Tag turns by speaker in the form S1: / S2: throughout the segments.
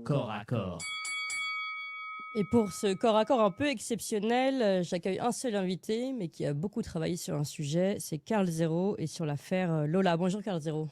S1: corps à corps.
S2: Et pour ce corps à corps un peu exceptionnel, j'accueille un seul invité, mais qui a beaucoup travaillé sur un sujet, c'est Karl Zéro et sur l'affaire Lola. Bonjour Karl Zéro.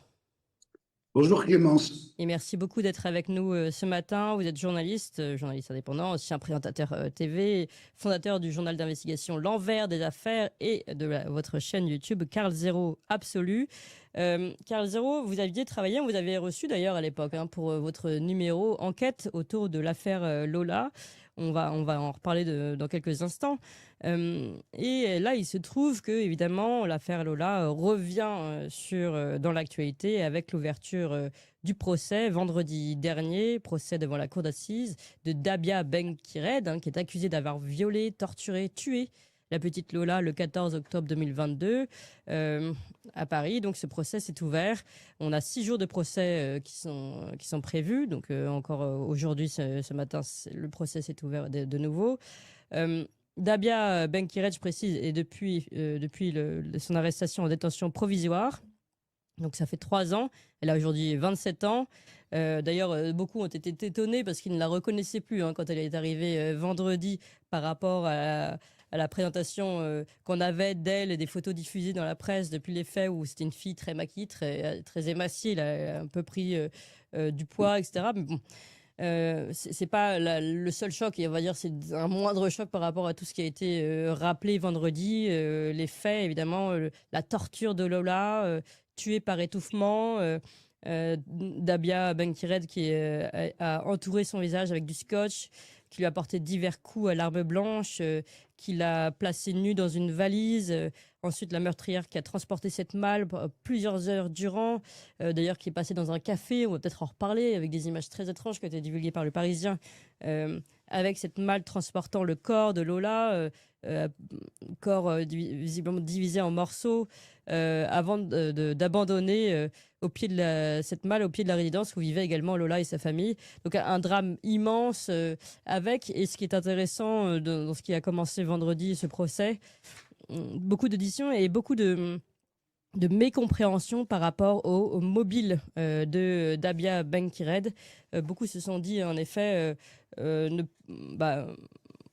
S3: Bonjour Clémence.
S2: Et merci beaucoup d'être avec nous ce matin. Vous êtes journaliste, journaliste indépendant, aussi un présentateur TV, fondateur du journal d'investigation L'Envers des affaires et de votre chaîne YouTube Karl Zéro Absolu. Karl Zéro, vous aviez travaillé, on vous avait reçu d'ailleurs à l'époque pour votre numéro Enquête autour de l'affaire Lola. On va en reparler dans quelques instants. Et là, il se trouve que, évidemment, l'affaire Lola revient dans l'actualité avec l'ouverture du procès vendredi dernier, procès devant la cour d'assises de Dabia Ben-Kired, qui est accusée d'avoir violé, torturé, tué la petite Lola le 14 octobre 2022 à Paris. Donc ce procès s'est ouvert. On a 6 jours de procès qui sont prévus. Donc encore aujourd'hui, ce matin, le procès s'est ouvert de nouveau. Dabia Ben-Kired, je précise, est depuis son arrestation en détention provisoire. Donc ça fait 3 ans. Elle a aujourd'hui 27 ans. D'ailleurs, beaucoup ont été étonnés parce qu'ils ne la reconnaissaient plus quand elle est arrivée vendredi par rapport à la présentation qu'on avait d'elle et des photos diffusées dans la presse depuis les faits où c'était une fille très maquillée, très émaciée, elle a un peu pris du poids, etc. Mais bon, c'est pas le seul choc, et on va dire c'est un moindre choc par rapport à tout ce qui a été rappelé vendredi. Les faits, évidemment, la torture de Lola, tuée par étouffement. Dabia Ben-Kired qui a entouré son visage avec du scotch, qui lui a porté divers coups à l'arme blanche, qui l'a placée nue dans une valise. Ensuite, la meurtrière qui a transporté cette malle plusieurs heures durant, d'ailleurs qui est passée dans un café, on va peut-être en reparler, avec des images très étranges qui ont été divulguées par le Parisien, avec cette malle transportant le corps de Lola, corps visiblement divisé en morceaux, avant d'abandonner cette malle au pied de la résidence où vivaient également Lola et sa famille. Donc un drame immense et ce qui est intéressant dans ce qui a commencé vendredi, ce procès, beaucoup d'auditions et beaucoup de mécompréhension par rapport au mobile de Dabia Ben-Kired. Beaucoup se sont dit en effet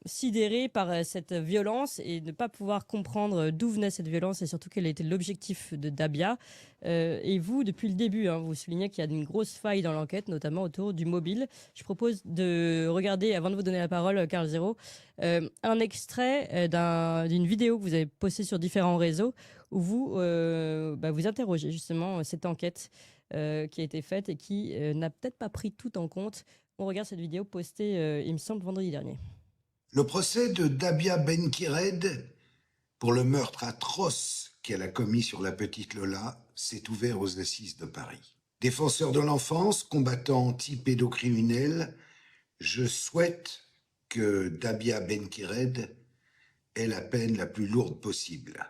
S2: sidérés par cette violence et ne pas pouvoir comprendre d'où venait cette violence et surtout quel était l'objectif de Dabia. Et vous, depuis le début, vous soulignez qu'il y a une grosse faille dans l'enquête, notamment autour du mobile. Je propose de regarder, avant de vous donner la parole, Karl Zéro, un extrait d'une vidéo que vous avez postée sur différents réseaux où vous interrogez justement cette enquête qui a été faite et qui n'a peut-être pas pris tout en compte. On regarde cette vidéo postée, il me semble, vendredi dernier.
S3: Le procès de Dabia Ben-Kired pour le meurtre atroce qu'elle a commis sur la petite Lola s'est ouvert aux assises de Paris. Défenseur de l'enfance, combattant anti-pédocriminel, je souhaite que Dabia Ben-Kired ait la peine la plus lourde possible,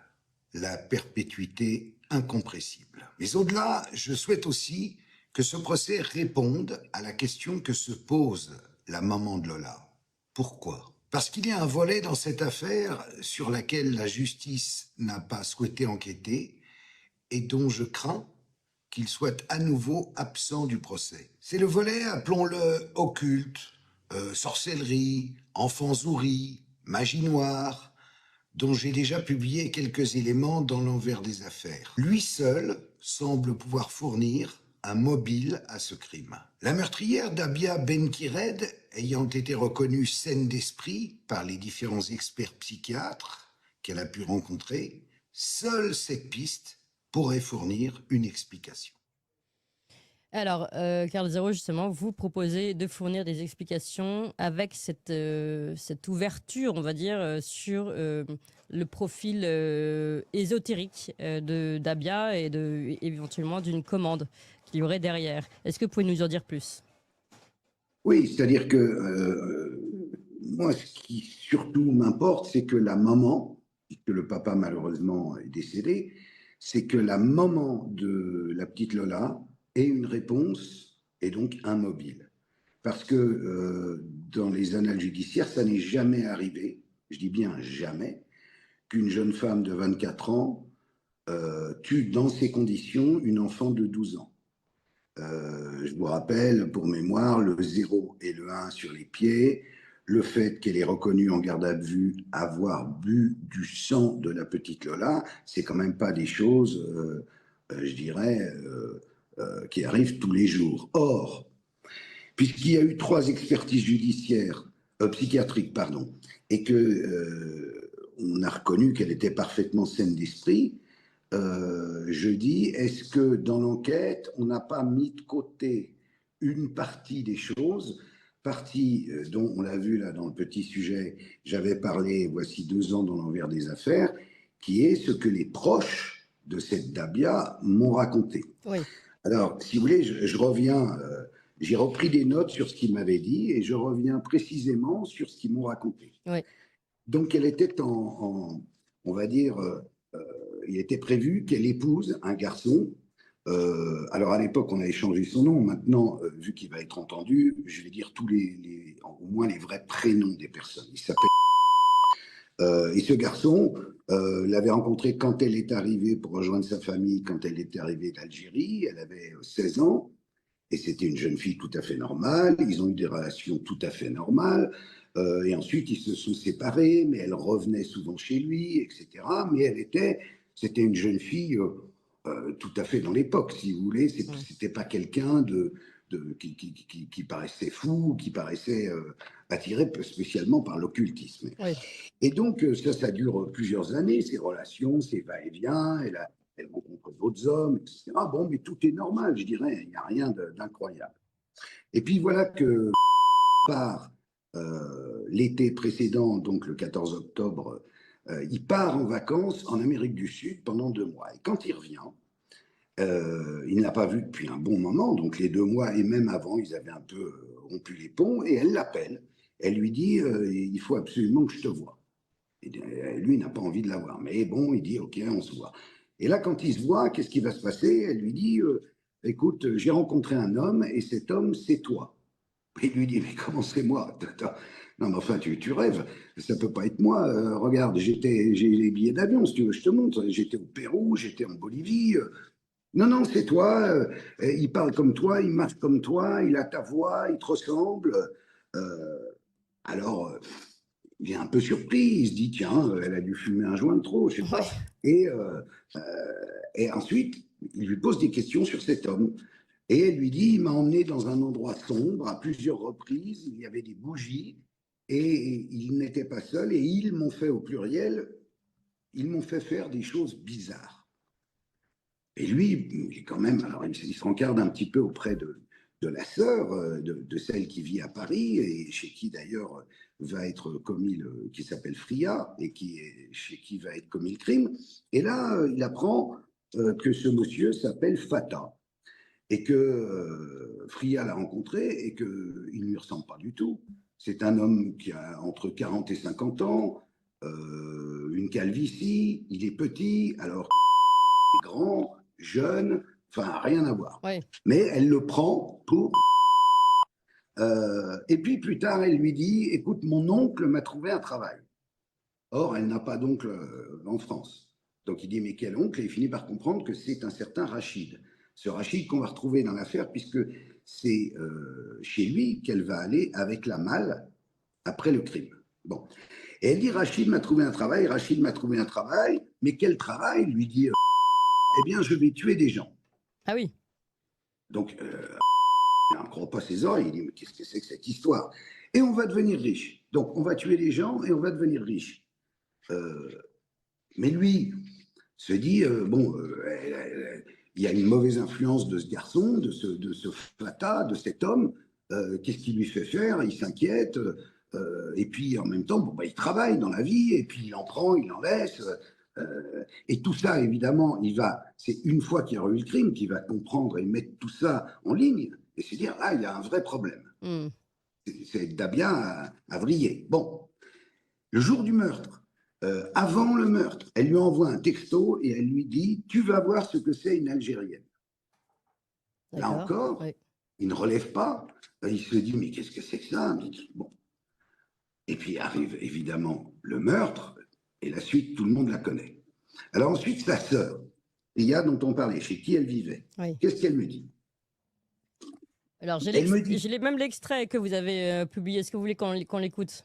S3: la perpétuité incompressible. Mais au-delà, je souhaite aussi que ce procès réponde à la question que se pose la maman de Lola. Pourquoi ? Parce qu'il y a un volet dans cette affaire sur laquelle la justice n'a pas souhaité enquêter et dont je crains qu'il soit à nouveau absent du procès. C'est le volet, appelons-le occulte, sorcellerie, enfants ouris, magie noire, dont j'ai déjà publié quelques éléments dans l'envers des affaires. Lui seul semble pouvoir fournir un mobile à ce crime. La meurtrière Dabia Ben-Kired, ayant été reconnue saine d'esprit par les différents experts psychiatres qu'elle a pu rencontrer, seule cette piste pourrait fournir une explication.
S2: Alors, Karl Zéro, justement, vous proposez de fournir des explications avec cette ouverture, on va dire, sur le profil ésotérique de Dabia et éventuellement d'une commande qu'il y aurait derrière. Est-ce que vous pouvez nous en dire plus ?
S3: Oui, c'est-à-dire que moi, ce qui surtout m'importe, c'est que la maman, puisque le papa malheureusement est décédé, c'est que la maman de la petite Lola ait une réponse et donc un mobile. Parce que dans les annales judiciaires, ça n'est jamais arrivé, je dis bien jamais, qu'une jeune femme de 24 ans tue dans ces conditions une enfant de 12 ans. Je vous rappelle, pour mémoire, le 0 et le 1 sur les pieds, le fait qu'elle est reconnue en garde à vue avoir bu du sang de la petite Lola, c'est quand même pas des choses, je dirais, qui arrivent tous les jours. Or, puisqu'il y a eu 3 expertises judiciaires, psychiatriques, pardon, et que on a reconnu qu'elle était parfaitement saine d'esprit, je dis, est-ce que dans l'enquête, on n'a pas mis de côté une partie des choses, partie dont on l'a vu là dans le petit sujet, j'avais parlé voici 2 ans dans l'envers des affaires, qui est ce que les proches de cette Dabia m'ont raconté.
S2: Oui.
S3: Alors, si vous voulez, je reviens, j'ai repris des notes sur ce qu'ils m'avaient dit et je reviens précisément sur ce qu'ils m'ont raconté.
S2: Oui.
S3: Donc, elle était on va dire, il était prévu qu'elle épouse un garçon. Alors, à l'époque, on a échangé son nom. Maintenant, vu qu'il va être entendu, je vais dire au moins les vrais prénoms des personnes. Il s'appelle. Et ce garçon l'avait rencontré quand elle est arrivée pour rejoindre sa famille, quand elle était arrivée d'Algérie. Elle avait 16 ans. Et c'était une jeune fille tout à fait normale. Ils ont eu des relations tout à fait normales. Et ensuite, ils se sont séparés, mais elle revenait souvent chez lui, etc. Mais c'était une jeune fille tout à fait dans l'époque, si vous voulez. C'était pas quelqu'un qui paraissait fou, qui paraissait attiré spécialement par l'occultisme.
S2: Oui.
S3: Et donc, ça dure plusieurs années, ces relations, ces va-et-vient. Elle rencontre d'autres hommes, etc. Bon, mais tout est normal, je dirais, il n'y a rien d'incroyable. Et puis voilà que part l'été précédent, donc le 14 octobre, il part en vacances en Amérique du Sud pendant 2 mois. Et quand il revient, il ne l'a pas vu depuis un bon moment, donc les 2 mois, et même avant, ils avaient un peu rompu les ponts, et elle l'appelle. Elle lui dit, il faut absolument que je te voie. Et lui, il n'a pas envie de la voir. Mais bon, il dit, OK, on se voit. Et là, quand ils se voient, qu'est-ce qui va se passer? Elle lui dit, écoute, j'ai rencontré un homme et cet homme, c'est toi. Et il lui dit, mais comment c'est moi? Non, mais enfin, tu rêves, ça peut pas être moi. Regarde, j'ai les billets d'avion, si tu veux, je te montre. J'étais au Pérou, j'étais en Bolivie. Non, non, c'est toi. Il parle comme toi, il marche comme toi, il a ta voix, il te ressemble. Euh, alors, il est un peu surpris, il se dit, tiens, elle a dû fumer un joint de trop, je sais
S2: Oui.
S3: pas. Et ensuite, il lui pose des questions sur cet homme. Et elle lui dit, il m'a emmené dans un endroit sombre à plusieurs reprises, il y avait des bougies, et il n'était pas seul, et ils m'ont fait, au pluriel, ils m'ont fait faire des choses bizarres. Et lui, il est quand même, alors il se rencarde un petit peu auprès de la sœur, de celle qui vit à Paris, et chez qui d'ailleurs va être commis qui s'appelle Fria, et chez qui va être commis le crime. Et là, il apprend que ce monsieur s'appelle Fata, et que Fria l'a rencontré, et qu'il ne lui ressemble pas du tout. C'est un homme qui a entre 40 et 50 ans, une calvitie, il est petit, alors qu'il est grand, jeune, enfin rien à voir.
S2: Oui.
S3: Mais elle le prend pour... et puis plus tard, elle lui dit, écoute, mon oncle m'a trouvé un travail. Or, elle n'a pas d'oncle en France. Donc il dit, mais quel oncle? Et il finit par comprendre que c'est un certain Rachid. Ce Rachid qu'on va retrouver dans l'affaire, puisque c'est chez lui qu'elle va aller avec la malle après le crime. Bon. Et elle dit, Rachid m'a trouvé un travail, Rachid m'a trouvé un travail, mais quel travail? Lui dit, eh bien, je vais tuer des gens.
S2: Ah oui.
S3: Donc, il n'en croit pas ses oreilles, il dit, mais qu'est-ce que c'est que cette histoire? Et on va devenir riche. Donc, on va tuer les gens et on va devenir riche. Mais lui se dit, bon, il y a une mauvaise influence de ce garçon, de ce Fata, de cet homme. Qu'est-ce qu'il lui fait faire? Il s'inquiète. Et puis, en même temps, bon, bah, il travaille dans la vie, et puis il en prend, il en laisse. Et tout ça, évidemment, c'est une fois qu'il y a eu le crime qu'il va comprendre et mettre tout ça en ligne et se dire, ah, il y a un vrai problème.
S2: Mm.
S3: C'est Dabia a vrillé. Bon, le jour du meurtre, avant le meurtre, elle lui envoie un texto et elle lui dit, tu vas voir ce que c'est une Algérienne. Là encore,
S2: oui.
S3: il ne relève pas. Il se dit, mais qu'est-ce que c'est que ça? Bon. Et puis arrive évidemment le meurtre, et la suite, tout le monde la connaît. Alors ensuite, sa sœur, Ria, dont on parlait, chez qui elle vivait,
S2: Oui.
S3: qu'est-ce qu'elle me dit?
S2: Alors,
S3: Elle me dit,
S2: même l'extrait que vous avez publié. Est-ce que vous voulez qu'on l'écoute?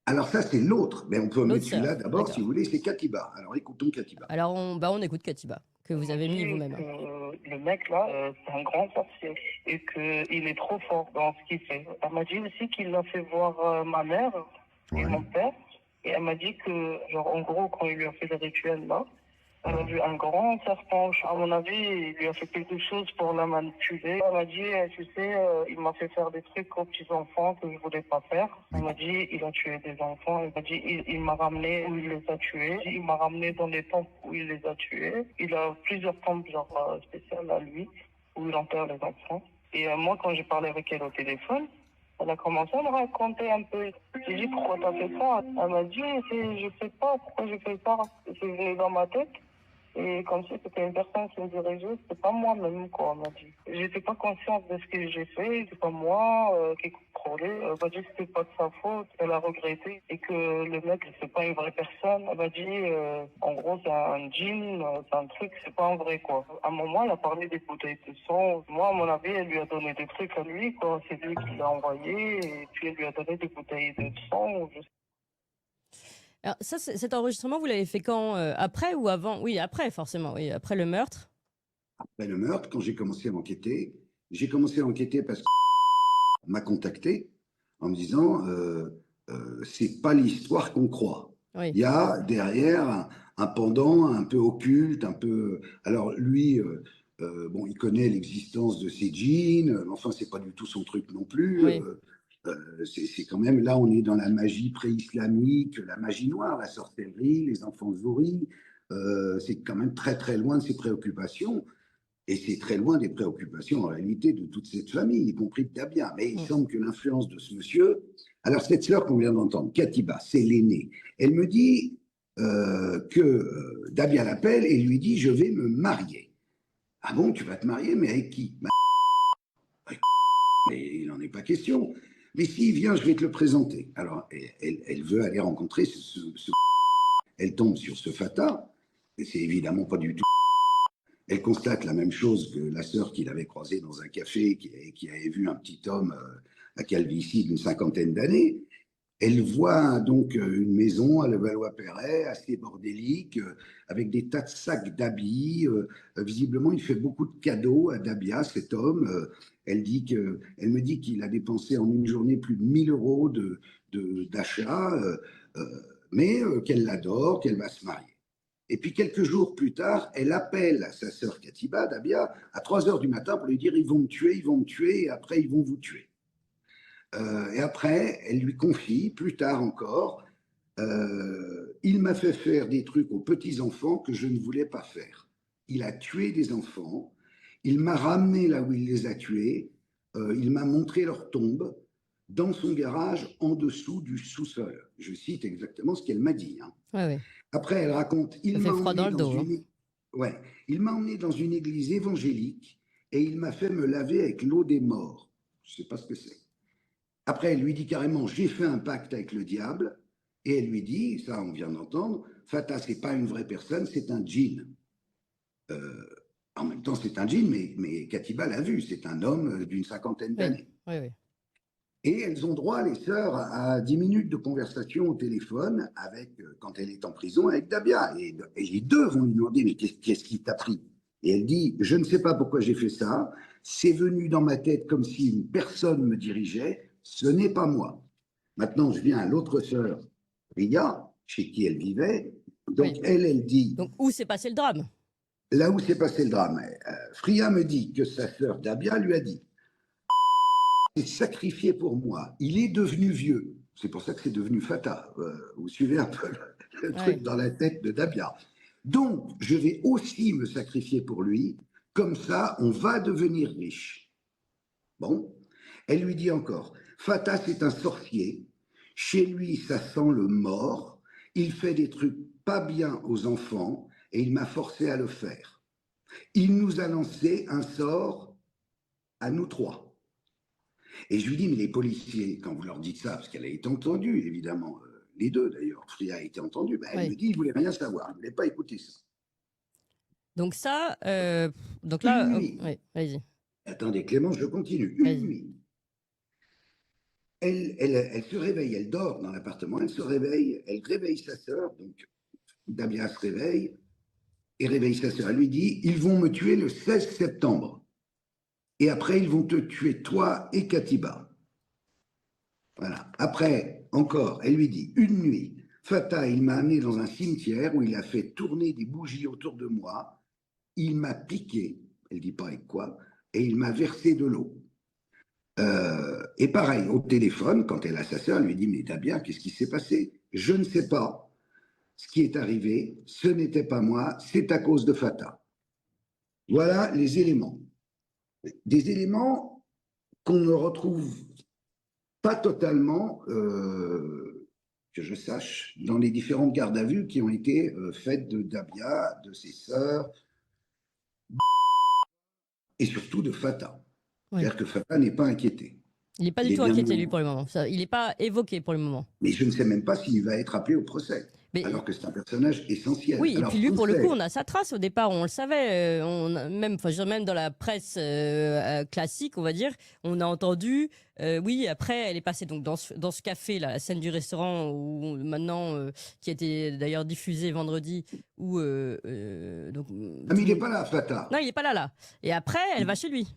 S3: alors ça c'est l'autre, mais on peut
S2: L'autre
S3: mettre
S2: sœur,
S3: celui-là d'abord si
S2: d'accord.
S3: vous voulez, c'est Katiba. Alors écoutons Katiba.
S2: Alors, on écoute Katiba, que vous
S1: On
S2: avez mis
S1: dit
S2: vous-même. Hein.
S1: que le mec là, c'est un grand sorcier et qu'il est trop fort dans ce qu'il fait. Elle m'a dit aussi qu'il a fait voir ma mère et mon père. Et elle m'a dit que, genre, en gros, quand il lui a fait le rituel là, elle a vu un grand serpent. À mon avis, il lui a fait quelque chose pour la manipuler. Elle m'a dit, tu sais, il m'a fait faire des trucs aux petits-enfants que je voulais pas faire. Elle m'a dit, il a tué des enfants. Elle m'a dit, il m'a ramené où il les a tués. Il m'a ramené dans les temples où il les a tués. Il a plusieurs temples, genre, spéciales à lui, où il enterre les enfants. Et moi, quand j'ai parlé avec elle au téléphone, elle a commencé à me raconter un peu. J'ai dit, pourquoi t'as fait ça? Elle m'a dit, je sais pas pourquoi j'ai fait ça. C'est venu dans ma tête. Et comme si c'était une personne qui me dirigeait, c'était pas moi-même, quoi, on m'a dit. J'étais pas consciente de ce que j'ai fait, c'est pas moi qui contrôlait. Elle m'a dit que c'était pas de sa faute, elle a regretté, et que le mec, c'est pas une vraie personne. Elle m'a dit, en gros, c'est un djinn, c'est un truc, c'est pas un vrai, quoi. À un moment, elle a parlé des bouteilles de sang. Moi, à mon avis, elle lui a donné des trucs à lui, quoi. C'est lui qui l'a envoyé, et puis elle lui a donné des bouteilles de sang, je sais.
S2: Alors, ça, cet enregistrement, vous l'avez fait quand? Après ou avant? Oui, après, forcément. Oui, après le meurtre.
S3: Après le meurtre, quand j'ai commencé à enquêter parce qu'on m'a contacté en me disant c'est pas l'histoire qu'on croit.
S2: Oui.
S3: Il y a derrière un pendant un peu occulte, un peu. Alors lui, bon, il connaît l'existence de ces djinns, mais enfin, c'est pas du tout son truc non plus.
S2: Oui.
S3: C'est quand même là, on est dans la magie pré-islamique, la magie noire, la sorcellerie, les enfants souris. C'est quand même très très loin de ses préoccupations. Et c'est très loin des préoccupations en réalité de toute cette famille, y compris de Dabia. Mais il semble que l'influence de ce monsieur. Alors, cette sœur qu'on vient d'entendre, Katiba, c'est l'aînée. Elle me dit que Dabia l'appelle et lui dit: je vais me marier. Ah bon, tu vas te marier, mais avec qui? Mais il n'en est pas question. Mais s'il vient, je vais te le présenter. Alors, elle veut aller rencontrer Elle tombe sur ce Fata, et c'est évidemment pas du tout. Elle constate la même chose que la sœur qu'il avait croisée dans un café, qui avait vu un petit homme à Calvitie d'une cinquantaine d'années. Elle voit donc une maison à Levallois-Perret, assez bordélique, avec des tas de sacs d'habits. Visiblement, il fait beaucoup de cadeaux à Dabia, cet homme. Elle me dit qu'il a dépensé en une journée plus de 1000 euros d'achat, mais qu'elle l'adore, qu'elle va se marier. Et puis quelques jours plus tard, elle appelle sa sœur Katiba, Dabia, à 3 heures du matin pour lui dire: ils vont me tuer, et après ils vont vous tuer. Et après, elle lui confie, plus tard encore, il m'a fait faire des trucs aux petits-enfants que je ne voulais pas faire. Il a tué des enfants, il m'a ramené là où il les a tués, il m'a montré leur tombe dans son garage en dessous du sous-sol. Je cite exactement ce qu'elle m'a dit. Hein.
S2: Ouais, ouais.
S3: Après, elle raconte,
S2: Ça fait froid dans le dos.
S3: il m'a emmené dans une église évangélique et il m'a fait me laver avec l'eau des morts. Je ne sais pas ce que c'est. Après, elle lui dit carrément: j'ai fait un pacte avec le diable. Et elle lui dit, ça on vient d'entendre, Fata, c'est pas une vraie personne, c'est un djinn. En même temps, c'est un djinn, mais Katiba l'a vu, c'est un homme d'une cinquantaine d'années.
S2: Oui, oui.
S3: Et elles ont droit, les sœurs, à 10 minutes de conversation au téléphone avec, quand elle est en prison avec Dabia. Et les deux vont lui demander: mais qu'est-ce qui t'a pris? Et elle dit: je ne sais pas pourquoi j'ai fait ça, c'est venu dans ma tête comme si une personne me dirigeait, ce n'est pas moi. Maintenant, je viens à l'autre sœur, Ria, chez qui elle vivait. Donc,
S2: Oui.
S3: elle dit...
S2: Donc, où s'est passé le drame?
S3: Là où s'est passé le drame. Fria me dit que sa sœur Dabia lui a dit: il s'est sacrifié pour moi, il est devenu vieux. C'est pour ça que c'est devenu Fata. Vous suivez un peu le truc dans la tête de Dabia. Donc, je vais aussi me sacrifier pour lui, comme ça, on va devenir riche. Bon, elle lui dit encore: Fata, c'est un sorcier. Chez lui, ça sent le mort. Il fait des trucs pas bien aux enfants et il m'a forcé à le faire. Il nous a lancé un sort à nous trois. Et je lui dis: mais les policiers, quand vous leur dites ça, parce qu'elle a été entendue, évidemment, les deux d'ailleurs, Fria a été entendue, elle me dit: il ne voulait rien savoir, il ne voulait pas écouter ça.
S2: Donc ça, donc là,
S3: Une nuit,
S2: allez-y.
S3: Attendez, Clémence, je continue. Une nuit, elle se réveille, elle dort dans l'appartement, elle se réveille, elle réveille sa sœur, donc Dabia se réveille et réveille sa sœur. Elle lui dit, ils vont me tuer le 16 septembre. Et après, ils vont te tuer toi et Katiba. Voilà. Après, encore, elle lui dit, une nuit, Fatah, il m'a amené dans un cimetière où il a fait tourner des bougies autour de moi. Il m'a piqué, elle ne dit pas avec quoi, et il m'a versé de l'eau. Et pareil, au téléphone, quand elle a sa sœur, elle lui dit, mais Dabia, qu'est-ce qui s'est passé? Je ne sais pas. Ce qui est arrivé, ce n'était pas moi, c'est à cause de Fatah. Voilà les éléments. Des éléments qu'on ne retrouve pas totalement, que je sache, dans les différentes gardes à vue qui ont été faites de Dabia, de ses sœurs, et surtout de Fatah. Oui. C'est-à-dire que Fatah n'est pas inquiété.
S2: Il n'est pas du tout inquiété, lui, pour le moment. Il n'est pas évoqué pour le moment.
S3: Mais je ne sais même pas s'il va être appelé au procès. Mais... alors que c'est un personnage essentiel.
S2: Oui,
S3: alors,
S2: et puis lui, pour le coup, on a sa trace au départ, on le savait. Même dans la presse classique, on va dire, on a entendu. Oui, après, elle est passée donc dans ce café, là, la scène du restaurant, où maintenant, qui a été d'ailleurs diffusée vendredi. Où,
S3: donc, mais il n'est pas là, Fatah.
S2: Non, il n'est pas là. Et après, elle va chez lui.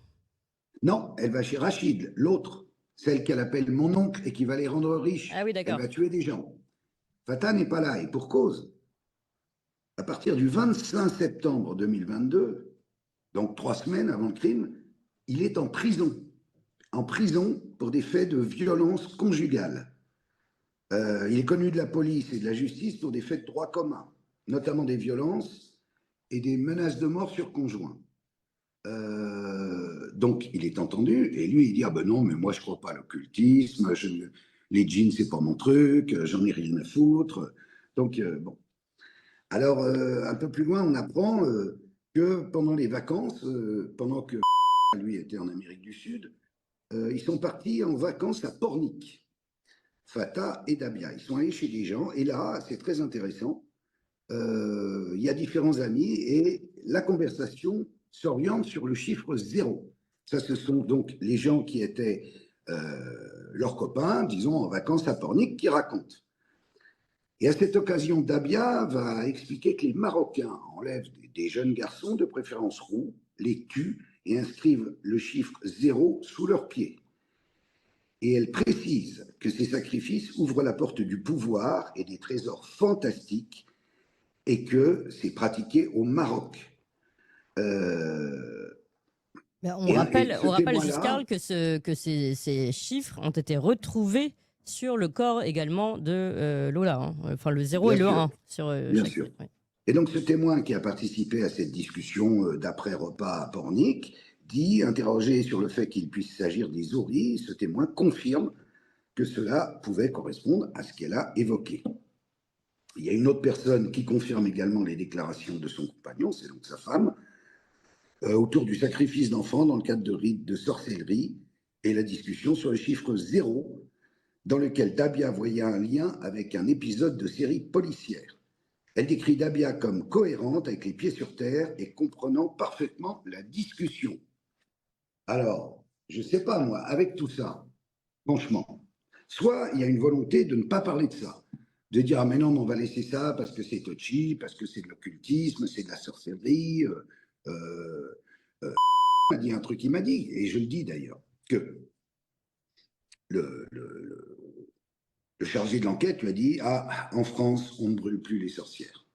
S3: Non, elle va chez Rachid, l'autre, celle qu'elle appelle mon oncle et qui va les rendre riches.
S2: Ah oui, d'accord.
S3: Elle va tuer des gens. Fatah n'est pas là, et pour cause. À partir du 25 septembre 2022, donc 3 semaines avant le crime, il est en prison. En prison pour des faits de violence conjugale. Il est connu de la police et de la justice pour des faits de droit commun, notamment des violences et des menaces de mort sur conjoint. Donc, il est entendu, et lui, il dit, ah ben non, mais moi, je ne crois pas à l'occultisme, les djinns, c'est pas mon truc, j'en ai rien à foutre. Donc, bon. Alors, un peu plus loin, on apprend que pendant les vacances, pendant que lui était en Amérique du Sud, ils sont partis en vacances à Pornic, Fatah et Dabia. Ils sont allés chez des gens, et là, c'est très intéressant, il y a différents amis, et la conversation s'oriente sur le chiffre 0. Ça, ce sont donc les gens qui étaient leurs copains, disons, en vacances à Pornic, qui racontent. Et à cette occasion, Dabia va expliquer que les Marocains enlèvent des jeunes garçons, de préférence roux, les tuent et inscrivent le chiffre 0 sous leurs pieds. Et elle précise que ces sacrifices ouvrent la porte du pouvoir et des trésors fantastiques et que c'est pratiqué au Maroc.
S2: On rappelle Giscard, que ces chiffres ont été retrouvés sur le corps également de Lola, hein. Enfin le 0 et le 1.
S3: Bien sûr. Oui. Et donc ce témoin qui a participé à cette discussion d'après-repas à Pornic dit, interrogé sur le fait qu'il puisse s'agir des houris, ce témoin confirme que cela pouvait correspondre à ce qu'elle a évoqué. Il y a une autre personne qui confirme également les déclarations de son compagnon, c'est donc sa femme, autour du sacrifice d'enfants dans le cadre de rites de sorcellerie et la discussion sur le chiffre 0, dans lequel Dabia voyait un lien avec un épisode de série policière. Elle décrit Dabia comme cohérente, avec les pieds sur terre et comprenant parfaitement la discussion. Alors, je ne sais pas moi, avec tout ça, franchement, soit il y a une volonté de ne pas parler de ça, de dire ah mais non, on va laisser ça parce que c'est touchy, parce que c'est de l'occultisme, c'est de la sorcellerie. Il m'a dit un truc, il m'a dit, et je le dis d'ailleurs, que le chargé de l'enquête lui a dit ah, en France, on ne brûle plus les sorcières.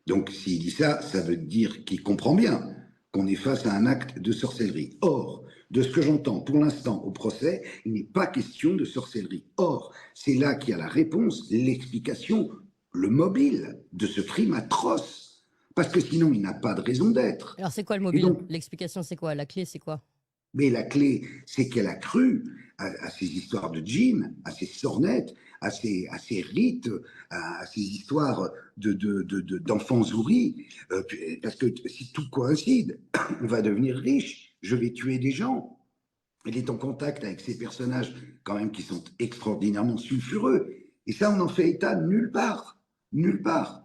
S3: Donc s'il dit ça, ça veut dire qu'il comprend bien qu'on est face à un acte de sorcellerie. Or, de ce que j'entends pour l'instant au procès, il n'est pas question de sorcellerie. Or, c'est là qu'il y a la réponse, l'explication, le mobile de ce crime atroce. Parce que sinon, il n'a pas de raison d'être.
S2: Alors, c'est quoi le mobile? L'explication, c'est quoi? La clé, c'est quoi?
S3: Mais la clé, c'est qu'elle a cru à ces histoires de djinns, à ces sornettes, à ces rites, à ces histoires d'enfants houris. Parce que si tout coïncide, on va devenir riche, je vais tuer des gens. Elle est en contact avec ces personnages, quand même, qui sont extraordinairement sulfureux. Et ça, on n'en fait état nulle part. Nulle part.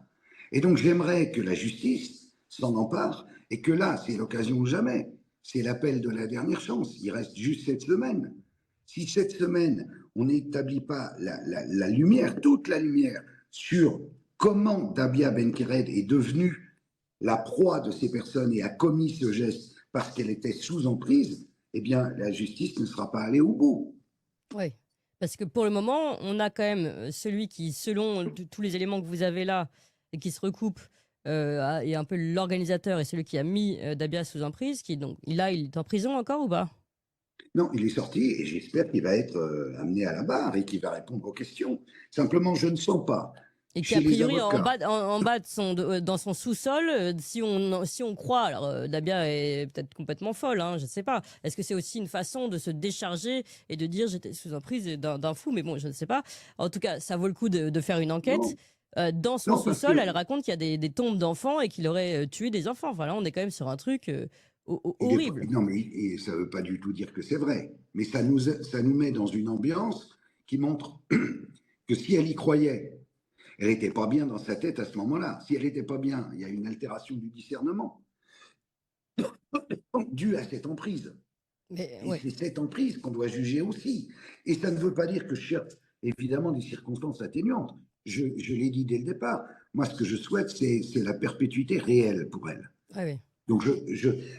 S3: Et donc, j'aimerais que la justice s'en empare et que là, c'est l'occasion ou jamais. c'est l'appel de la dernière chance. Il reste juste 7 semaines. Si cette semaine, on n'établit pas la lumière, toute la lumière, sur comment Dabia Benkired est devenue la proie de ces personnes et a commis ce geste parce qu'elle était sous emprise, eh bien, la justice ne sera pas allée au bout.
S2: Oui, parce que pour le moment, on a quand même celui qui, selon tous les éléments que vous avez là, et qui se recoupent, est un peu l'organisateur et celui qui a mis Dabia sous emprise, donc, il est en prison encore ou pas?
S3: Non, il est sorti et j'espère qu'il va être amené à la barre et qu'il va répondre aux questions. Simplement, je ne sens pas.
S2: Et qui,
S3: Chez
S2: a
S3: les
S2: priori,
S3: avocats,
S2: en bas dans son sous-sol, si on croit, alors Dabia est peut-être complètement folle, hein, je ne sais pas. Est-ce que c'est aussi une façon de se décharger et de dire j'étais sous emprise d'un fou, mais bon, je ne sais pas. En tout cas, ça vaut le coup de faire une enquête.
S3: non,
S2: Dans son
S3: non, parce
S2: sous-sol, elle
S3: que
S2: raconte qu'il y a des tombes d'enfants et qu'il aurait tué des enfants. Enfin là, on est quand même sur un truc horrible.
S3: non, mais ça ne veut pas du tout dire que c'est vrai. Mais ça nous met dans une ambiance qui montre que si elle y croyait, elle n'était pas bien dans sa tête à ce moment-là. Si elle n'était pas bien, il y a une altération du discernement due à cette emprise.
S2: Mais,
S3: Et
S2: ouais.
S3: c'est cette emprise qu'on doit juger aussi. Et ça ne veut pas dire que je cherche évidemment des circonstances atténuantes. Je l'ai dit dès le départ. Moi, ce que je souhaite, c'est la perpétuité réelle pour elle.
S2: Ouais, ouais.
S3: Donc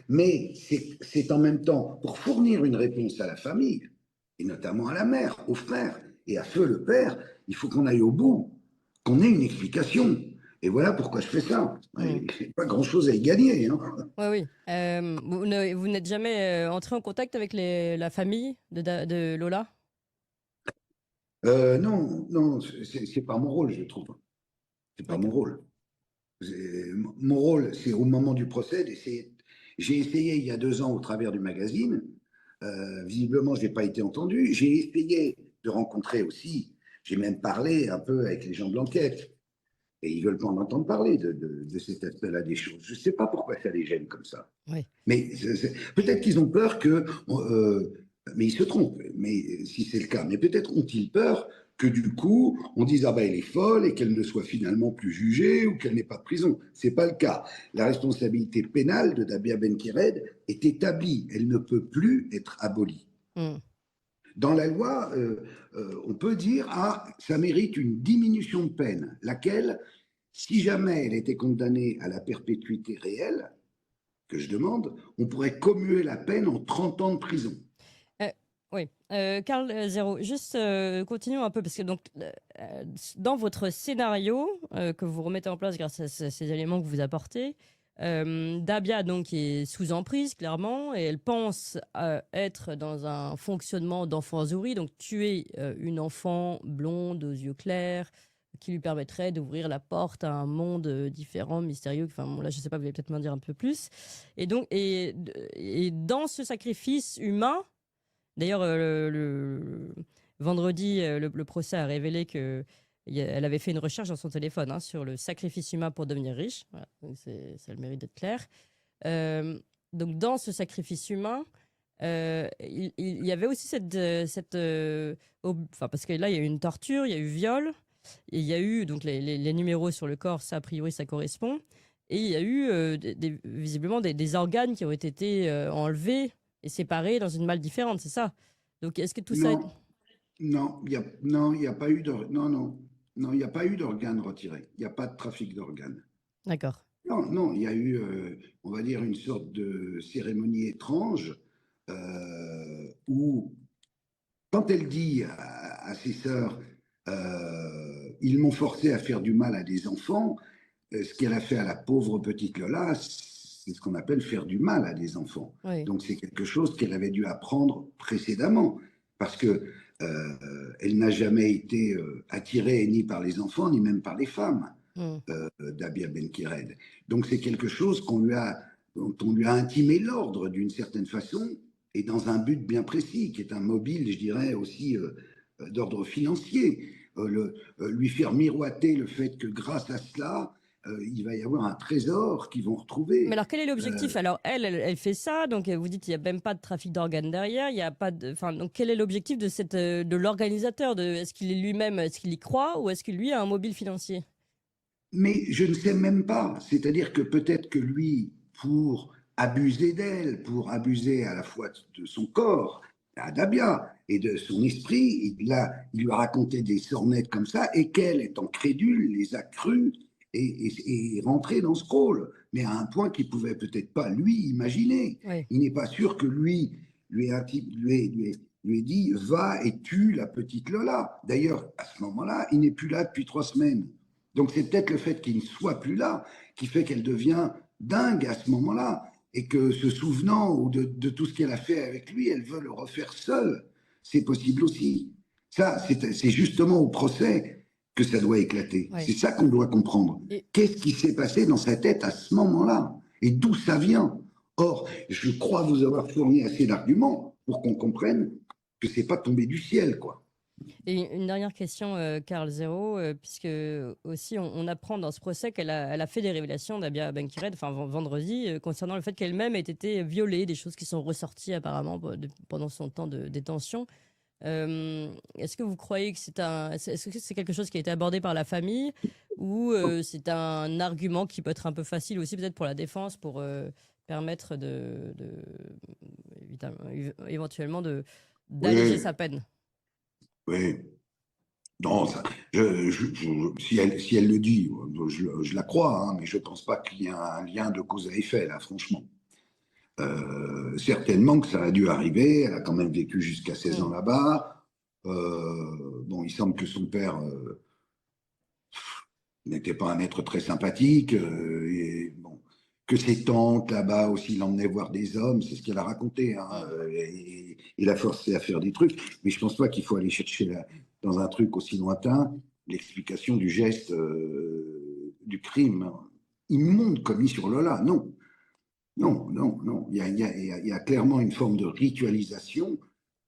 S3: mais c'est en même temps pour fournir une réponse à la famille, et notamment à la mère, aux frères et à feu le père, il faut qu'on aille au bout, qu'on ait une explication. Et voilà pourquoi je fais ça.
S2: Mm.
S3: Je n'ai pas grand-chose à y gagner. Hein.
S2: Ouais, oui. Vous n'êtes jamais entré en contact avec la famille de Lola?
S3: Non, non, c'est pas mon rôle, je trouve. C'est pas mon
S2: D'accord.
S3: rôle. Mon rôle, c'est au moment du procès j'ai essayé il y a 2 ans au travers du magazine. Visiblement, je n'ai pas été entendu. J'ai essayé de rencontrer aussi, j'ai même parlé un peu avec les gens de l'enquête. Et ils ne veulent pas en entendre parler de cet aspect-là des choses. Je ne sais pas pourquoi ça les gêne comme ça.
S2: Oui.
S3: Mais peut-être qu'ils ont peur que. Mais ils se trompent, mais si c'est le cas. Mais peut-être ont-ils peur que du coup, on dise ah ben elle est folle et qu'elle ne soit finalement plus jugée ou qu'elle n'ait pas de prison. C'est pas le cas. La responsabilité pénale de Dabia Benkired est établie. Elle ne peut plus être abolie.
S2: Mm.
S3: Dans la loi, on peut dire ah ça mérite une diminution de peine, laquelle, si jamais elle était condamnée à la perpétuité réelle, que je demande, on pourrait commuer la peine en 30 ans de prison.
S2: Oui, Karl Zéro, juste continuons un peu, parce que donc, dans votre scénario que vous remettez en place grâce à ces éléments que vous apportez, Dabia donc est sous emprise clairement et elle pense être dans un fonctionnement d'enfant zouri, donc tuer une enfant blonde aux yeux clairs qui lui permettrait d'ouvrir la porte à un monde différent, mystérieux. Enfin bon, là je sais pas, vous allez peut-être m'en dire un peu plus. Et donc et dans ce sacrifice humain, d'ailleurs vendredi le procès a révélé que elle avait fait une recherche dans son téléphone sur le sacrifice humain pour devenir riche. Voilà, donc ça a le mérite d'être clair. Donc, dans ce sacrifice humain, il y avait aussi enfin, parce que là, il y a eu une torture, il y a eu viol, et il y a eu donc les numéros sur le corps, ça, a priori, ça correspond. Et il y a eu visiblement des organes qui ont été enlevés et séparés dans une malle différente, c'est ça? Donc, est-ce que tout ça...
S3: Non, il n'y a pas eu non, il n'y a pas eu d'organes retirés. Il n'y a pas de trafic d'organes.
S2: D'accord.
S3: Non, non, il y a eu, on va dire, une sorte de cérémonie étrange où, quand elle dit à ses sœurs, ils m'ont forcé à faire du mal à des enfants, ce qu'elle a fait à la pauvre petite Lola, c'est ce qu'on appelle faire du mal à des enfants.
S2: Oui.
S3: Donc c'est quelque chose qu'elle avait dû apprendre précédemment, parce que elle n'a jamais été attirée ni par les enfants, ni même par les femmes, Dabia Benkired. Donc c'est quelque chose dont on lui a intimé l'ordre d'une certaine façon, et dans un but bien précis, qui est un mobile, je dirais, aussi d'ordre financier. Lui faire miroiter le fait que grâce à cela, il va y avoir un trésor qu'ils vont retrouver.
S2: Mais alors, quel est l'objectif? Alors, elle fait ça, donc vous dites qu'il n'y a même pas de trafic d'organes derrière, il y a pas de... Enfin, donc, quel est l'objectif de l'organisateur? Est-ce qu'il est lui-même, est-ce qu'il y croit, ou est-ce qu'il, lui, a un mobile financier?
S3: Mais je ne sais même pas. C'est-à-dire que peut-être que lui, pour abuser d'elle, pour abuser à la fois de son corps, à Dabia, et de son esprit. Il lui a raconté des sornettes comme ça, et qu'elle, étant crédule, les a crues et rentré dans ce rôle, mais à un point qu'il ne pouvait peut-être pas, lui, imaginer.
S2: Oui.
S3: Il n'est pas sûr que lui ait dit « va et tue la petite Lola ». D'ailleurs, à ce moment-là, il n'est plus là depuis 3 semaines. Donc c'est peut-être le fait qu'il ne soit plus là qui fait qu'elle devient dingue à ce moment-là, et que se souvenant de tout ce qu'elle a fait avec lui, elle veut le refaire seule. C'est possible aussi. Ça, c'est justement au procès que ça doit éclater.
S2: Ouais.
S3: C'est ça qu'on doit comprendre. Qu'est-ce qui s'est passé dans sa tête à ce moment-là? Et d'où ça vient? Or, je crois vous avoir fourni assez d'arguments pour qu'on comprenne que c'est pas tombé du ciel, quoi.
S2: Et une dernière question, Karl Zéro, puisque aussi on apprend dans ce procès qu'elle a fait des révélations, Dabia Benkired, enfin vendredi, concernant le fait qu'elle-même ait été violée, des choses qui sont ressorties apparemment pendant son temps de détention. Est-ce que vous croyez que est-ce que c'est quelque chose qui a été abordé par la famille, ou c'est un argument qui peut être un peu facile aussi peut-être pour la défense, pour permettre éventuellement d'alléger sa peine?
S3: Oui. Non, si elle le dit, je la crois, hein, mais je ne pense pas qu'il y ait un lien de cause à effet, là, franchement. Certainement que ça a dû arriver, elle a quand même vécu jusqu'à 16 ans là-bas. Bon, il semble que son père n'était pas un être très sympathique, et bon, que ses tantes là-bas aussi l'emmenaient voir des hommes, c'est ce qu'elle a raconté, hein, et l'a forcé à faire des trucs. Mais je pense pas qu'il faut aller chercher dans un truc aussi lointain l'explication du geste, du crime immonde commis sur Lola. Non, non, non, non. Il y a clairement une forme de ritualisation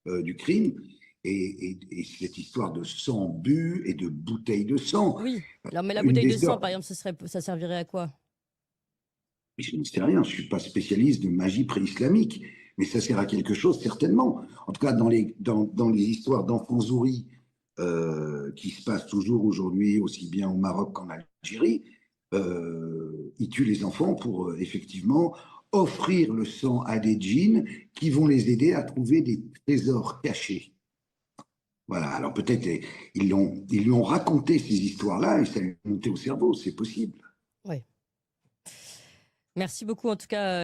S3: du crime. Et cette histoire de sang bu et de bouteilles de sang.
S2: Oui, alors, mais la bouteille de sang, par exemple, ça servirait à quoi?
S3: Je ne sais rien, je ne suis pas spécialiste de magie pré-islamique, mais ça sert à quelque chose, certainement. En tout cas, dans les histoires d'enfantsouris qui se passent toujours aujourd'hui, aussi bien au Maroc qu'en Algérie, ils tuent les enfants pour effectivement offrir le sang à des djinns qui vont les aider à trouver des trésors cachés. Voilà, alors peut-être ils lui ont raconté ces histoires-là et ça lui est monté au cerveau, c'est possible.
S2: Oui. Merci beaucoup en tout cas.